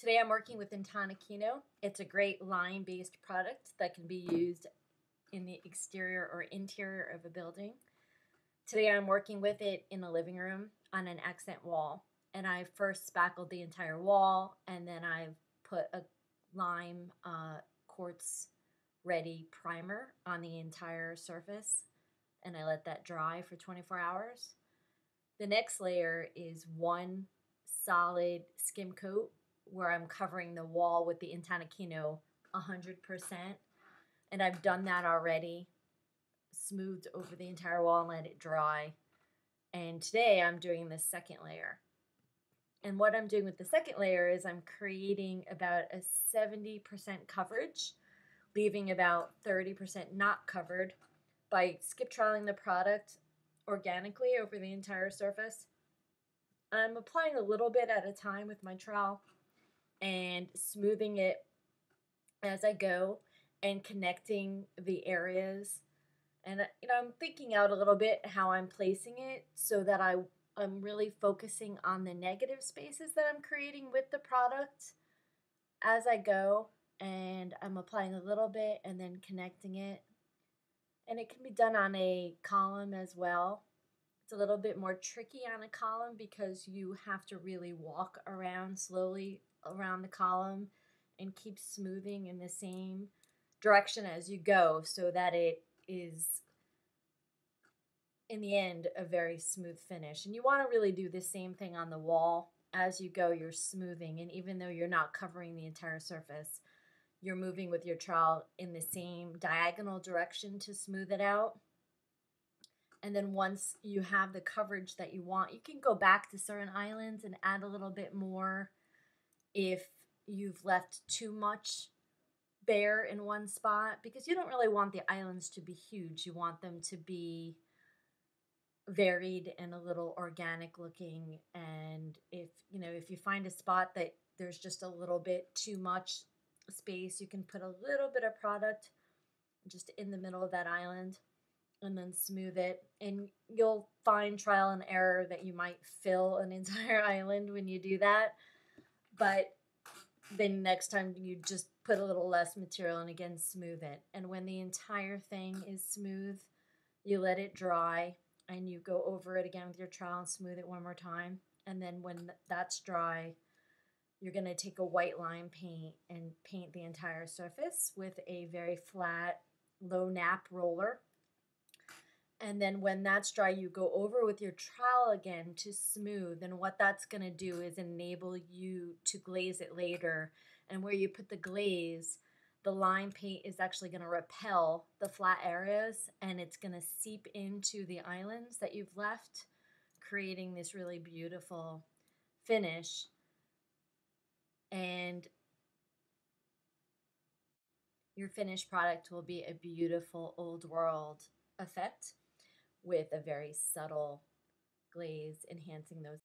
Today I'm working with Intonachino. It's a great lime-based product that can be used in the exterior or interior of a building. Today I'm working with it in a living room on an accent wall. And I first spackled the entire wall, and then I've put a lime quartz ready primer on the entire surface, and I let that dry for 24 hours. The next layer is one solid skim coat where I'm covering the wall with the Intonachino 100%. And I've done that already, smoothed over the entire wall and let it dry. And today I'm doing the second layer. And what I'm doing with the second layer is I'm creating about a 70% coverage, leaving about 30% not covered by skip troweling the product organically over the entire surface. I'm applying a little bit at a time with my trowel and smoothing it as I go and connecting the areas. And I'm thinking out a little bit how I'm placing it so that I'm really focusing on the negative spaces that I'm creating with the product as I go. And I'm applying a little bit and then connecting it. And it can be done on a column as well. It's a little bit more tricky on a column because you have to really walk around slowly around the column and keep smoothing in the same direction as you go so that it is, in the end, a very smooth finish. And you want to really do the same thing on the wall. As you go, you're smoothing, and even though you're not covering the entire surface, you're moving with your trowel in the same diagonal direction to smooth it out. And then once you have the coverage that you want, you can go back to certain islands and add a little bit more if you've left too much bare in one spot, because you don't really want the islands to be huge. You want them to be varied and a little organic looking. And if you find a spot that there's just a little bit too much space, you can put a little bit of product just in the middle of that island and then smooth it. And you'll find trial and error that you might fill an entire island when you do that. But then next time you just put a little less material and again smooth it. And when the entire thing is smooth, you let it dry and you go over it again with your trowel and smooth it one more time. And then when that's dry, you're going to take a white lime paint and paint the entire surface with a very flat, low nap roller. And then when that's dry, you go over with your trowel again to smooth. And what that's going to do is enable you to glaze it later. And where you put the glaze, the lime paint is actually going to repel the flat areas, and it's going to seep into the islands that you've left, creating this really beautiful finish. And your finished product will be a beautiful old world effect with a very subtle glaze enhancing those